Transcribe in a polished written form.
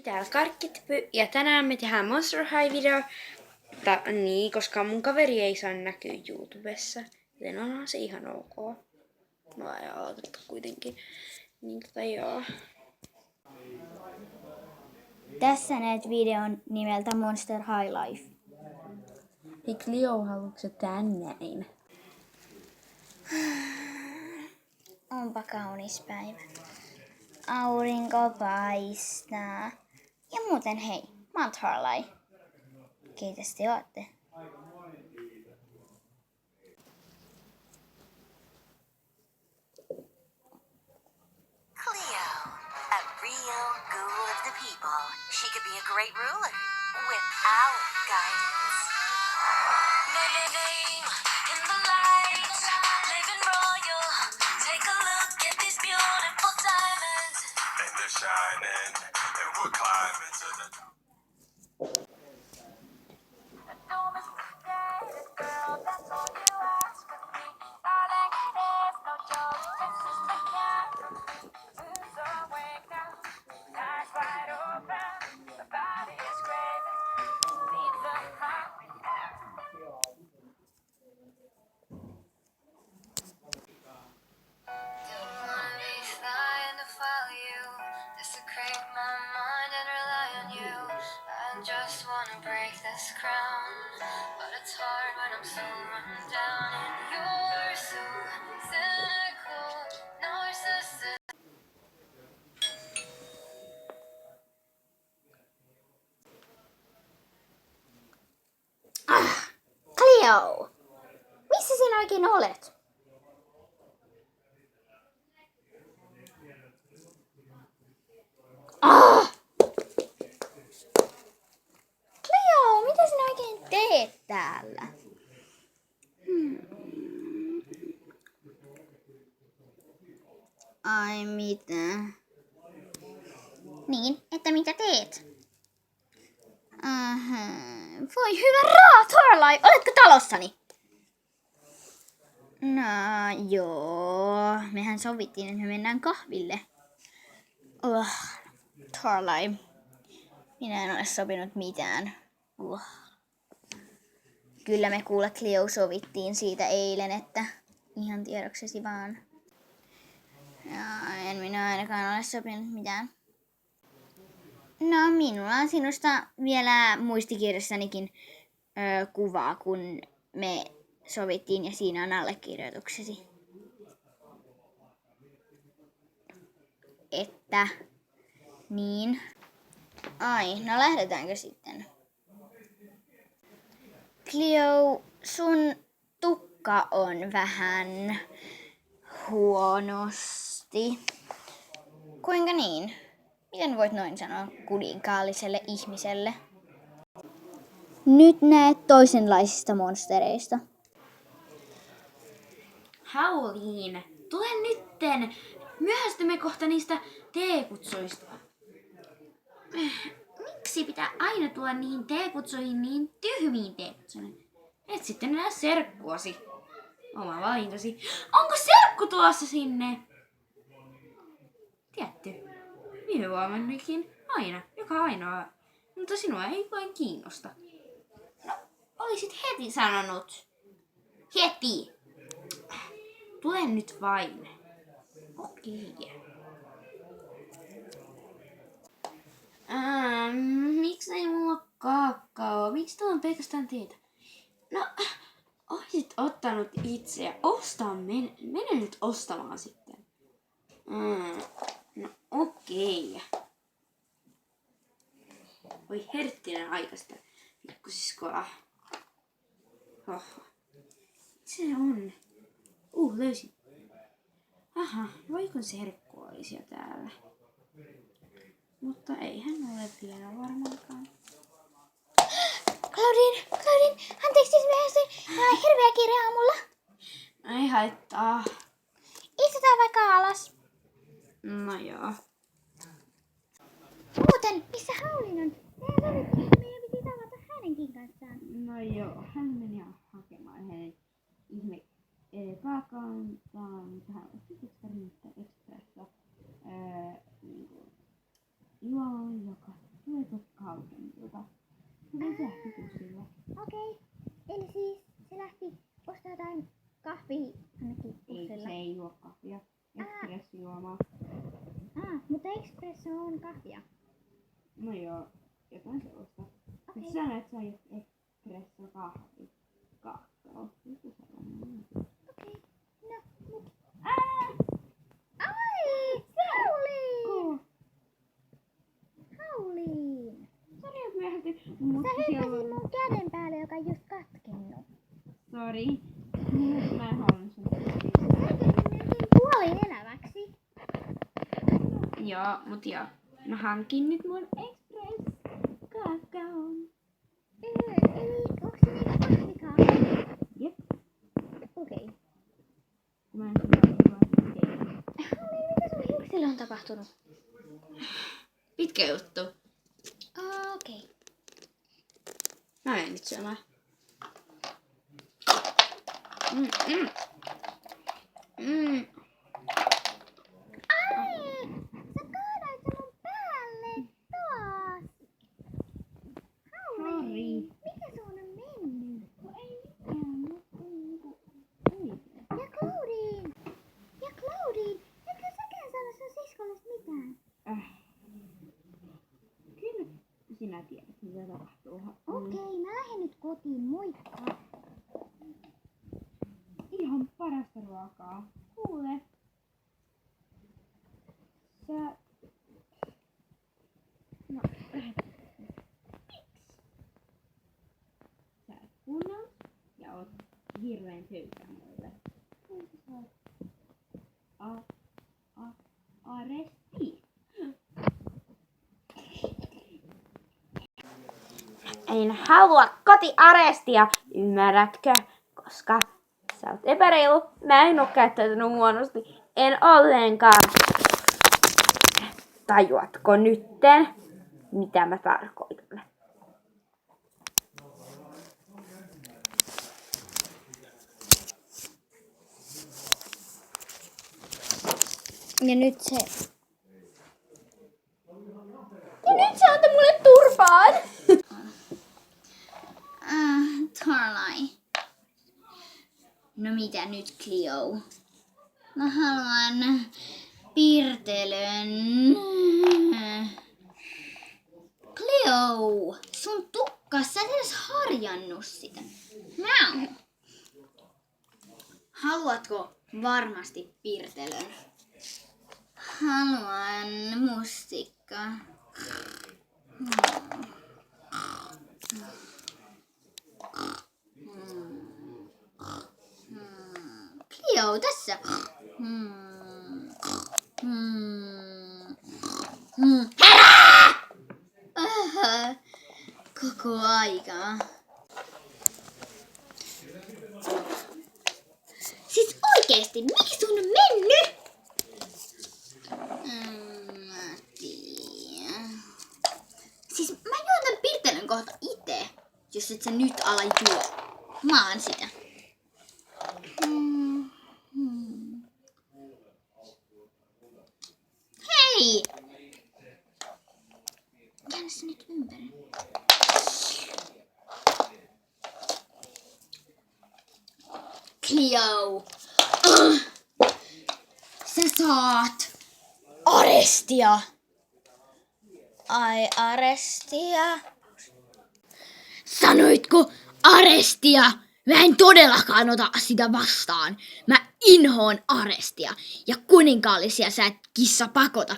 Täällä Karkkitypy ja tänään me tehdään Monster High-video. Niin, koska mun kaveri ei saa näkyä YouTubessa. Joten onhan se ihan ok. No ei ootetta kuitenkin. Niin joo. Tässä näet videon nimeltä Monster High Life. Hei Cleo, haluatko tänään? Onpa kaunis päivä. Aurinko paistaa. Ja muuten hei, mä oon Tarlai. Keitäs te ootte? Cleo, a real ghoul of the people. She could be a great ruler without guidance. Name in the light, living royal. Take a look at these beautiful diamonds. And they're shining, and we're climbing to the top. The dome is created, girl. That's all you ask of me, darling. There's no joke. This is the camp. Who's awake now? Eyes wide open. The body is craving. Needs a hot. Don't wanna be flying to follow you. Desecrate my mind and rely on you. I just wanna break this crown, but it's hard when I'm so run down. And you're so cynical, narcissistic. Cleo! Missä sinä oikein olet? Cleo, mitä sinä oikein teet täällä? Ai mitä? Niin, että mitä teet? Voi hyvä Tarlai, oletko talossani? No joo, mehän sovittiin, että me mennään kahville. Tarlai, minä en ole sopinut mitään. Kyllä me kuule Cleo sovittiin siitä eilen, että ihan tiedoksesi vaan. Ja en minä ainakaan ole sopinut mitään. No minulla on sinusta vielä muistikirjassanikin kuvaa, kun me sovittiin ja siinä on allekirjoituksesi. Että niin. Ai, no lähdetäänkö sitten? Cleo, sun tukka on vähän huonosti. Kuinka niin? Miten voit noin sanoa kuninkaalliselle ihmiselle? Nyt näet toisenlaisista monstereista. Hauliin, tule nytten! Myöhästymme kohta niistä teekutsuista. Miksi pitää aina tulla niihin teekutsuihin, niin tyhmiin teekutsuihin? Et sitten enää serkkuasi. Oma valintasi. Onko serkku tulossa sinne? Tietty. Viime vuonnakin aina, joka ainoa. Mutta sinua ei vain kiinnosta. No, olisit heti sanonut. Heti! Tule nyt vain. Okei. Miksi ei mulla ole kakao? Miksi tuolla on pelkästään teetä? No, olisit ottanut itse ja mene nyt ostamaan sitten. No okei. Voi herttinen aikaista, pikkusiskoa. Oho. Se on. Löysin. Aha, voiko serkku olisi jo täällä? Mutta ei hän ole vielä varmaankaan. Claudine, anteeksi myöhästyin. Mulla on hirveä kiire aamulla. Ei haittaa. Istutaan vaikka alas. No joo. Muuten, missä Haulin on? Meidän sovittiin, että meidän piti tavata hänenkin kanssaan. No joo, hän meni hakemaan hänen ihme kaakaontaan tähän Expressa joka tulee tuolta kaupungilta. Se voi sähköpussilla. Okei. Eli siis se lähti ostaa jotain kahvia ainakin pussilla. Se ei juo kahvia. Espressiojuomaa. Mutta espresso on kahvia. No joo, jotain sellaista. Okei. Sä näet, sä aiot espresso kahvi. Kakao. Joku sellainen. Okei. No, mut. Ai! Hauliin! Hauliin! Sori, että mä ehdotin. Sä hyppäsit mun käden päälle, joka on just katkennut. Sori. Mä en halunnut sen. Sä melkein puolin eläväksi. Joo, mut joo. Mä hankin nyt mun express kakaon. Eli onko se niinku kahvikahvi? Jep. Okei. Mä en sitä tehdä. Mitä sun hiuksille on tapahtunut? Pitkä juttu. Okei. Mä menen nyt syömään. Ai! Sä kaadoit sen mun päälle taas! Hauli! Sori. Mikä sun on mennyt? No ei mitään. Ja Claudine! Ja Claudine! Etkö säkään saada sun siskolle mitään? Kyllä sinä tiedät, mitä tapahtuu. Okei, mä lähden nyt kotiin, moikka! Ihan parasta ruokaa. Kuule. Sä... No, sä et kuunnellut ja oot hirveen töykä mulle. Aresti. En halua kotiarestia, ymmärrätkö? Koska sä oot epäreilu, mä en oo käyttäytynyt huonosti, en ollenkaan. Tajuatko nytten, mitä mä tarkoitan? Ja nyt se... Ja nyt sä antaa mulle turpaan! Tarlai. No mitä nyt, Cleo? Mä haluan pirtelön. Cleo, sun tukkas, sä et edes harjannut sitä. Miau. Haluatko varmasti pirtelön? Haluan mustikka. Cleo, tässä. Herää! Koko aika. Siis oikeesti, miksi sun on mennyt? Mä tiedän. Siis mä juon tän pirtelön kohta ite, jos et sä nyt ala juo. Mä oon sitä. Hei! Käännä se nyt ympäri. Cleo! Sä saat arestia! Ai arestia? Sanoitko arestia? Mä en todellakaan ota sitä vastaan. Mä inhoon arestia ja kuninkaallisia sä et kissa pakota.